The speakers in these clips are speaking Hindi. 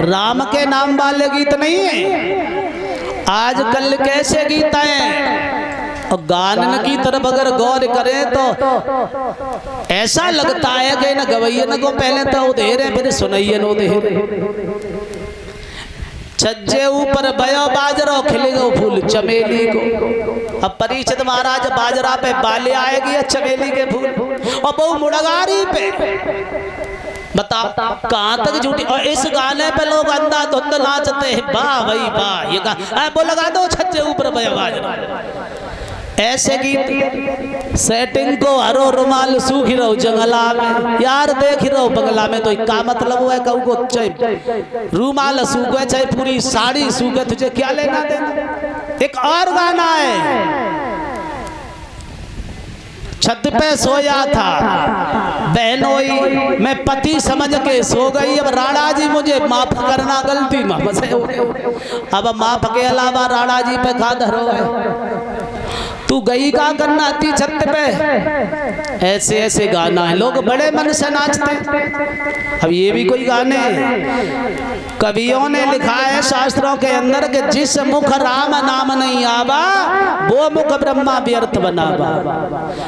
राम के नाम वाले गीत नहीं है। आजकल कैसे गीत हैं और गानन की तरफ अगर गौर करें तो ऐसा लगता है कि न गवैयन को पहले तो उधेरे फिर सुनैयन उधेरे। छज्जे ऊपर भयो बाजरो खिलेगा फूल चमेली को। अब परीक्षित महाराज बाजरा पे बाले आएगी चमेली के फूल और बहु मुड़गारी पे बता कहां तक झूठी। और इस गाने पे लोग अंधाधुंध नाचते हैं। वाह भाई वाह, ये गा वो लगा दो छज्जे ऊपर भयो बाजरा। ऐसे गीत सेटिंग को हरो रुमाल सूखी रहो जंगला में। यार देख रहो बंगला में तो क्या मतलब है कहू को चाहे रुमाल सूखे चाहे पूरी साड़ी सूखे, तुझे क्या लेना देना। एक और गाना है, छत पे सोया था बहनोई मैं पति समझ के सो गई। अब राणा जी मुझे माफ करना गलती मुझसे हो गई। अब माफ के अलावा राणा जी पे खा धरो है। तू गई का करना थी छत पे। ऐसे ऐसे गाना है, लोग बड़े मन से नाचते। अब ये भी कोई गाने कवियों ने लिखा है शास्त्रों के अंदर कि जिस मुख राम नाम नहीं आवा वो मुख ब्रह्मा व्यर्थ बनावा।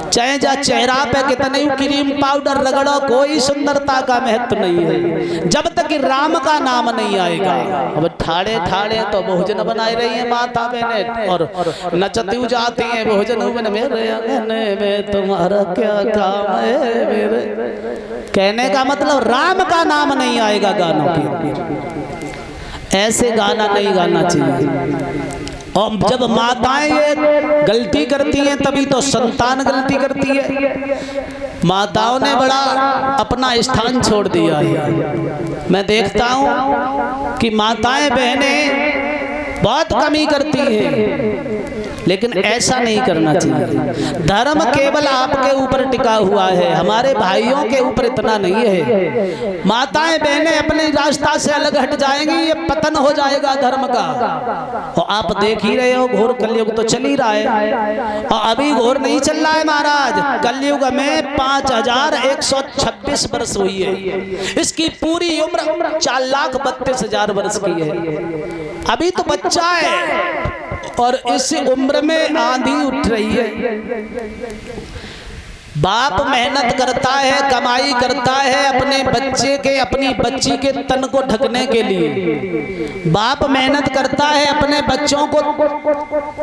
चाहे जा चेहरा पे कितने क्रीम पाउडर रगड़ो कोई सुंदरता का महत्व नहीं है जब तक कि राम का नाम नहीं आएगा। अब ठाड़े ठाड़े तो भोजन बनाए रही है माता बहने और नचती जाती है भोजन में। मेरे अंगने में तुम्हारा क्या काम है मेरे, कहने का मतलब राम का नाम नहीं आएगा गानों के। ऐसे गाना नहीं गाना चाहिए। और जब माताएं ये गलती करती हैं तभी तो संतान गलती करती है। माताओं ने बड़ा अपना स्थान छोड़ दिया है। मैं देखता हूं कि माताएं बहनें बहुत कमी करती हैं, लेकिन ऐसा नहीं करना चाहिए। धर्म केवल आपके ऊपर टिका हुआ है, हमारे भाइयों के ऊपर इतना नहीं है। माताएं बहनें अपने रास्ता से अलग हट जाएंगी, ये पतन हो जाएगा धर्म का। और आप देख ही रहे हो घोर कलयुग तो चल ही रहा है। और अभी घोर नहीं चल रहा है महाराज, कलयुग में 5126 वर्ष हुई है। इसकी पूरी उम्र 4,32,000 वर्ष की है। अभी तो बच्चा है और इस उम्र में आंधी उठ रही है। बाप मेहनत करता है, कमाई करता है अपने बच्चे के अपनी बच्ची के तन को ढकने के लिए। बाप मेहनत करता है अपने बच्चों को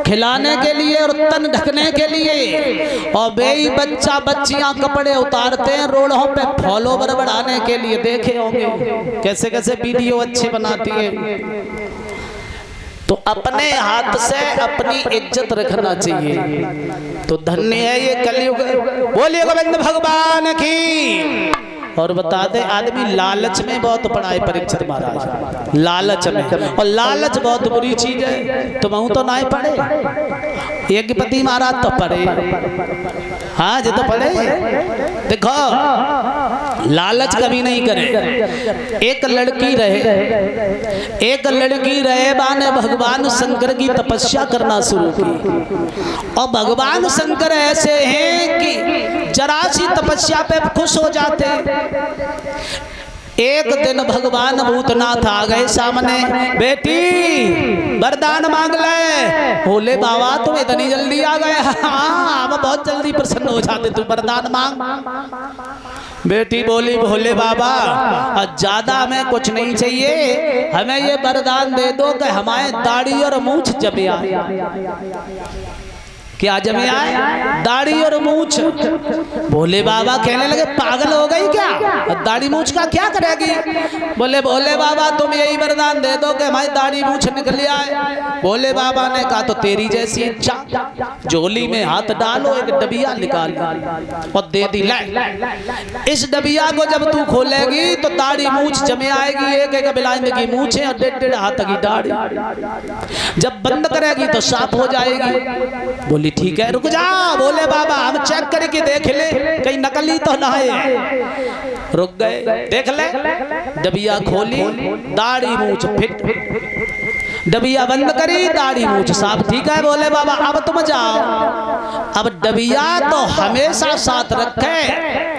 खिलाने के लिए और तन ढकने के लिए। और बेई बच्चा बच्चियां कपड़े उतारते हैं रोडों पे फॉलोवर बढ़ाने के लिए। देखे होंगे कैसे कैसे वीडियो अच्छे बनाती है। तो अपने हाथ से अपनी इज्जत रखना चाहिए। तो धन्य है ये कलयुग। बोलिए गोविंद भगवान की। और बता दे आदमी लालच में बहुत पड़ा है परीक्षित महाराज, लालच में। और लालच बहुत बुरी चीज है। तुम तो ना ही पढ़े, एक पति महाराज तो पढ़े, हाँ जी तो पढ़े। देखो लालच कभी नहीं करे। एक लड़की रहे बाने भगवान शंकर की तपस्या करना शुरू की। और भगवान शंकर ऐसे हैं कि जरा सी तपस्या पे खुश हो जाते। एक दिन भगवान भूतनाथ आ गए सामने। बेटी वरदान मांग ले। बोले बाबा तुम इतनी जल्दी आ गए? हाँ हम बहुत जल्दी प्रसन्न हो जाते, तू वरदान मांग। बेटी बोली भोले बाबा ज्यादा हमें कुछ नहीं चाहिए, हमें ये वरदान दे दो कि हमारे दाढ़ी और मूंछ जमे आए। क्या जमे आए? दाढ़ी और मूंछ। भोले बाबा कहने लगे पागल हो गई क्या, दाढ़ी मूंछ का क्या करेगी? बोले भोले बाबा तुम यही वरदान दे दो कि हमारी दाढ़ी मूंछ निकल आए। भोले बाबा ने कहा तो तेरी जैसी इच्छा। झोली में हाथ डालो, एक डबिया निकाल और दे दी। इस डबिया को जब तू खोलेगी तो दाढ़ी मूंछ जमे आएगी। एक एक बिलाइंद की मूंछें और 1.5 हाथ की दाढ़ी। जब बंद करेगी तो साफ हो जाएगी। बोली ठीक है रुक जा भोले बाबा हम चेक करके देख ले कहीं नकली तो ना है। रुक गए, देख ले डबिया खोली, दाढ़ी मूंछ फिट। डबिया बंद करी, दाढ़ी मूंछ साफ। ठीक है बोले बाबा अब तुम जाओ। अब डबिया तो हमेशा साथ रखे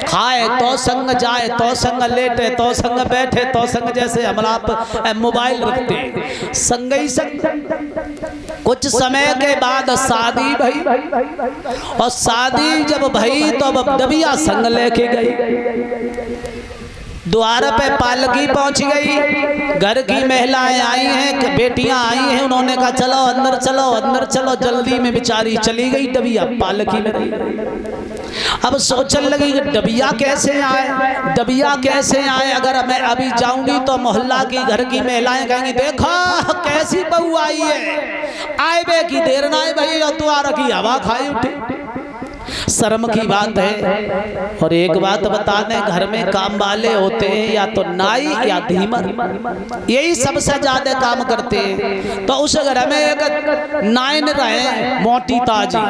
खाए तो संग जाए, तो संग लेटे, तो संग बैठे, तो संग जैसे हमारा आप मोबाइल रखते संग ही संग। कुछ समय के बाद शादी भई, और शादी जब भई तो अब डबिया संग लेके गई। द्वार पे पालकी पहुंच गई, घर की महिलाएं आई हैं, बेटियां आई हैं, उन्होंने कहा चलो अंदर चलो, अंदर चलो। जल्दी में बेचारी चली गई, डबिया पालकी में रही। अब सोचने लगी कि डबिया कैसे आए, डबिया कैसे आए। अगर मैं अभी जाऊंगी तो मोहल्ला की घर की महिलाएं कहेंगी देखो कैसी बहू आई है, आए बे की देर ना भाई, और द्वार की हवा खाई उठी। शर्म की बात है। और एक बात बता दें, घर में काम वाले होते हैं या तो नाई या धीमर, यही सबसे ज्यादा काम करते हैं। तो उस घर में एक नाइन रहे मोटी ताजी,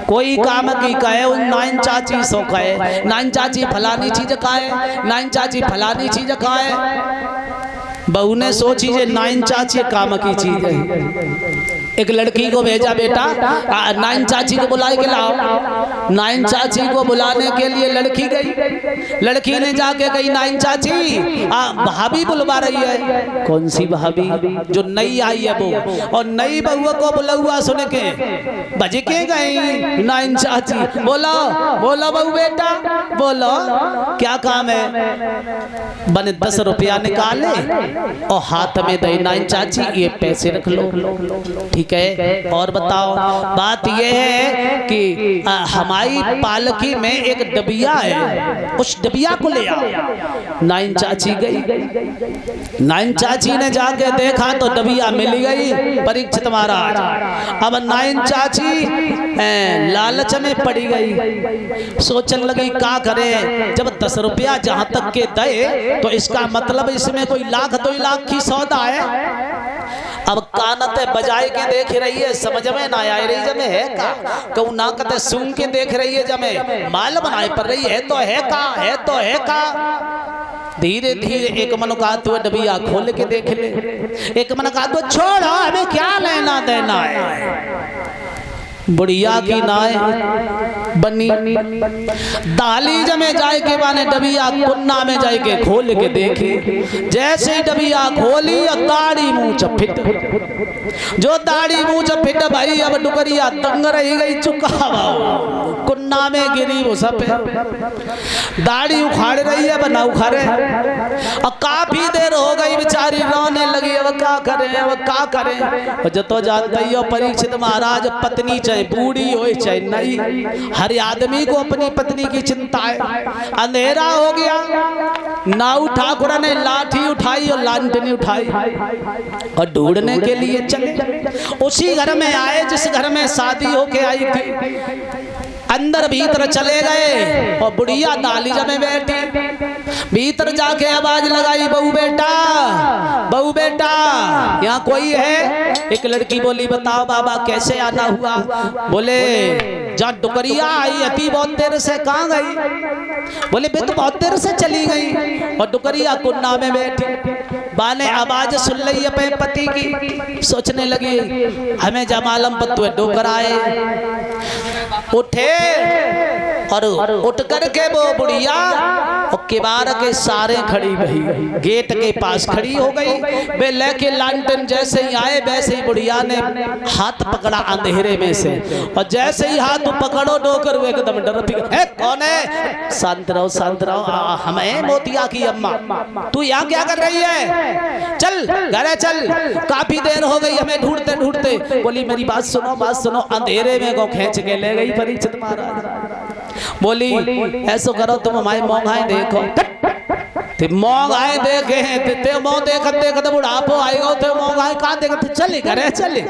कोई काम की कहे उन नाइन चाची सो कहे, नाइन चाची फलानी चीज खाए, नाइन चाची फलानी चीज खाए। बहू ने सोची जे नाइन चाची काम की चीज है। एक लड़की को भेजा, बेटा नाइन चाची को बुला के लाओ। नाइन चाची को बुलाने के लिए लड़की गई। लड़की ने जाके कही नाइन चाची भाभी बुलवा रही है। कौन सी भाभी? जो नई आई है वो। और नई बहू को बुलवा सुन के बज के गई नाइन चाची। बोलो बोलो बहू बेटा बोलो, क्या काम है? बने 10 रुपया निकाले और हाथ में दे, नाइन चाची ये पैसे रख लो, ठीक है। और बताओ, बात यह है कि हमारी पालकी में एक डबिया है, उस डबिया को ले आओ। नाइन चाची गई, नाइन चाची ने जाके देखा तो डबिया मिल गई। परीक्षित महाराज अब नाइन चाची लालच में पड़ी गई, सोचने लगी क्या करे। जब 10 रुपया जहां तक के दे तो इसका मतलब इसमें कोई लाख 2 लाख की सौदा है। अब कानते बजाए के देख रही है, समझ में ना आ रही जमे है का, कहूँ ना कहते सुन के देख रही है जमे माल बनाए पर रही है तो है का, है तो है का। धीरे धीरे एक मन का तू डबिया खोल के देख ले, एक मन का तू छोड़ो हमें क्या लेना देना है। बुढ़िया की नाय बनी दाली जमे जाए के बाने डबिया कुन्ना में जाए के खोल के देखी। जैसे ही डबिया खोली और दाढ़ी मुंह चपिट, जो दाढ़ी मुंह चपिट भाई अब डुकरिया तंग रही गई, चुका कुन्ना में गिरी वो सब दाढ़ी उखाड़ रही है, बना उखाड़े। और काफी देर हो गई बेचारी रोने लगी, अब क्या करें अब क्या करें। जो तो जानते ही हो परीक्षित महाराज, पत्नी चाहे बूढ़ी हो चाहे नई, हर आदमी को अपनी पत्नी की चिंता है। अंधेरा हो गया, नाऊ ठाकुर ने लाठी उठाई और लांटनी उठाई और ढूंढने के लिए चले। उसी घर में आए जिस घर में शादी होके आई थी। अंदर भीतर चले गए और बुढ़िया दालीजा में बैठी। भीतर जाके आवाज लगाई, बहू बेटा, बहू बेटा यहाँ कोई है? एक लड़की बोली बताओ बाबा कैसे आना हुआ? बोले जहाँ डुकरिया आई अति बहुत देर से, कहाँ गई? बोले बे तो बहुत देर से चली गई। और डुकरिया कुन्ना में बैठी, बाने आवाज सुन ली अपने पति की, सोचने लगी हमें जमालम पत्तू डोकर आए। उठे और उठ करके वो बुढ़िया और किबार के सारे खड़ी रही, गेट के पास खड़ी हो गई। वे लेके लांटन जैसे ही आए वैसे ही बुढ़िया ने हाथ पकड़ा अंधेरे में से, और जैसे ही हाथ पकड़ो डोकर वो एकदम डर गए। कौन है? शांत रहो शांत रहो, हमें मोतिया की अम्मा। तू यहाँ क्या कर रही है? चल घरे चल, काफी देर हो गई हमें ढूंढते ढूंढते। बोली मेरी बात सुनो बात सुनो। अंधेरे में को खींच के ले गई परीक्षित महाराज। बोली ऐसो करो तुम हमारे मोंघाए देखो, ते मोंघाए देखे हैं ते मों देखत देखत बुढ़ापो आएगा ते मोंघाए कहाँ देखते? चले करे चले।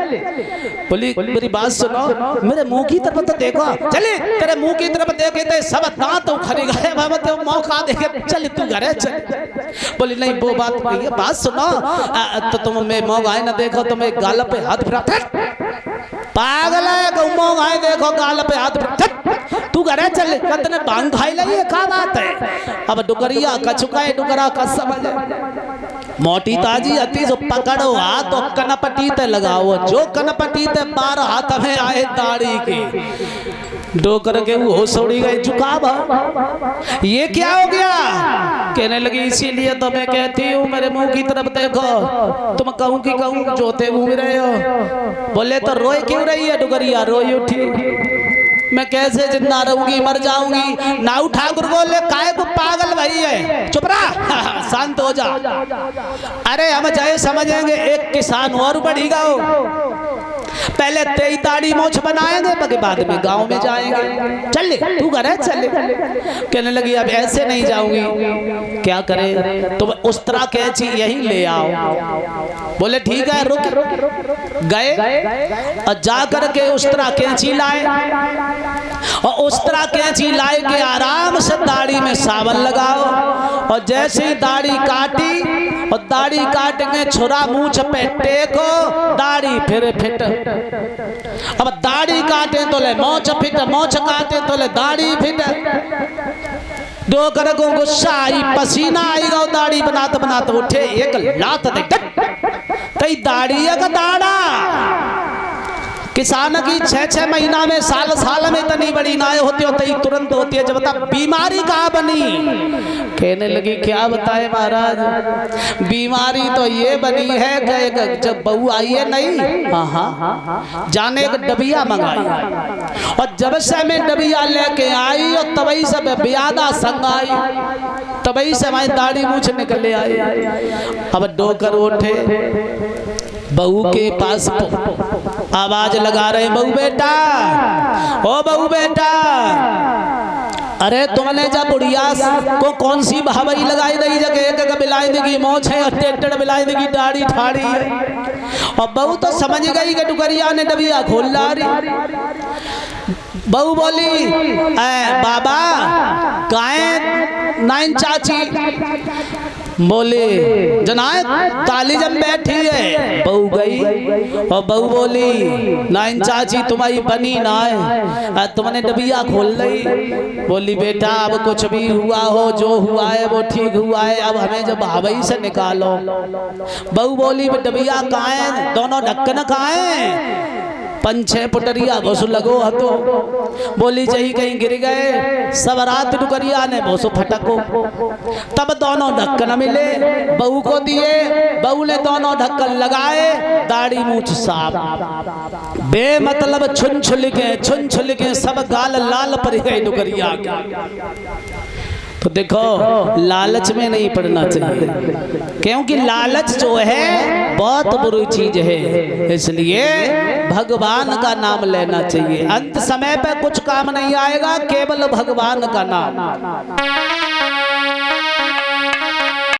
बोली मेरी बात सुनो, मेरे मुंह की तरफ तो देखो। चले तेरे मुंह की तरफ देखे थे सब दांत उखड़ गए, तो मुंह कहाँ देखे? चल तू घरे चल। बोली नहीं वो बात नहीं है, बात सुनो तो तुम मैं मोंघाए ना देखो तो मैं गाल पे हाथ फिरा। पागल है, मोंघाए देखो गाल पे हाथ फिरा। तू घरे चल, कतने बांग खाई लगी है, क्या बात है? अब डुकरिया का चुकाए डुकरा का समझ। मोटी ताजी अति जो पकड़ो हाथ तो कनपटी ते लगाओ, जो कनपटी ते 12 हाथ में आए दाढ़ी की डोकर के वो सोड़ी गई जुकाम, ये क्या हो गया? कहने लगी इसीलिए तो मैं कहती हूँ मेरे मुंह की तरफ देखो, तुम कहूँ कि कहूँ जोते घूम रहे हो। बोले तो रोए क्यों रही है डुगरिया? रोई उठी, मैं कैसे जिंदा रहूंगी, मर जाऊंगी। नाऊ ठाकुर बोले काय को पागल भाई है, चुप रहा, शांत हो जा। अरे हम जय समझेंगे एक किसान और बढ़ेगा, पहले तेरी दाढ़ी मोछ बनाएंगे बाकी बाद में गांव में जाएंगे। चल ले तू घर है, चल ले। कहने लगी अब ऐसे नहीं जाऊंगी, क्या करे? तुम उस तरह कैंची यहीं ले आओ। बोले ठीक है, रुक। गए और जा करके उस तरह कैंची लाए, और उस तरह कैंची लाए के आराम से दाढ़ी में साबुन लगाओ, और जैसे ही दाढ़ी काटी और दाढ़ी काट के छुरा मूंछ पे टेको, दाढ़ी फिर फिट। अब दाढ़ी काटे तो ले मोछ फिट, मोछ काटे तो ले दाढ़ी फिट। डोकर को गुस्सा आई, पसीना आएगा, दाढ़ी बनाते बनाते उठे, एक लात दे तई दाढ़ी का दाढ़ा। किसान की 6-6 महीना में साल में इतनी बड़ी नाय होती है, तुरंत होती है। जब तक बीमारी कहाँ बनी? कहने लगी क्या बताए महाराज, बीमारी तो ये बनी है कि जब बहू आई है नहीं, हाँ जाने एक डबिया मंगाई, और जब से मैं डबिया लेके आई और तभी से मैं ब्यादा संग आई, तभी से मैं दाढ़ी मूछ निकले आई। अब डोकर उठे, बहू के पास आवाज लगा रहे, बहू बेटा, ओ बहू बेटा, अरे तुमने जब बुढ़िया को कौन सी भावई लगाई रही जगह, एक बिलाई देगी मोछ है और टेढ़ बिलाई देगी दाढ़ी ठाड़ी है। और बहू तो समझ गई कि डुगरिया ने डबिया खोल ला रही। बहू बोली बाबा काहे नाइन चाची? बोले जनाब ताली जब बैठी है। बहू गई और बहू बोली नाइन चाची तुम्हारी बनी ना है, तुमने डबिया खोल ली। बोली बेटा अब कुछ भी हुआ हो, जो हुआ है वो ठीक हुआ है, अब हमें जब भावई से निकालो। बहू बोली डबिया कहाँ है, दोनों ढक्कन कहाँ है? 5-6 पुटरिया भोसु लगो हतो। बोली जही कहीं गिर गए, सब रात डुगरिया ने भोसु फटको, तब दोनों ढक्कन मिले, बहू को दिए, बहू ने दोनों ढक्कन लगाए, दाढ़ी मूछ साफ, बेमतलब छुन छुल के सब गाल लाल पर गए डुगरिया के। तो देखो लालच में नहीं पड़ना चाहिए, क्योंकि लालच जो है बहुत बुरी चीज है। इसलिए भगवान का नाम लेना चाहिए, अंत समय पे कुछ काम नहीं आएगा, केवल भगवान का नाम।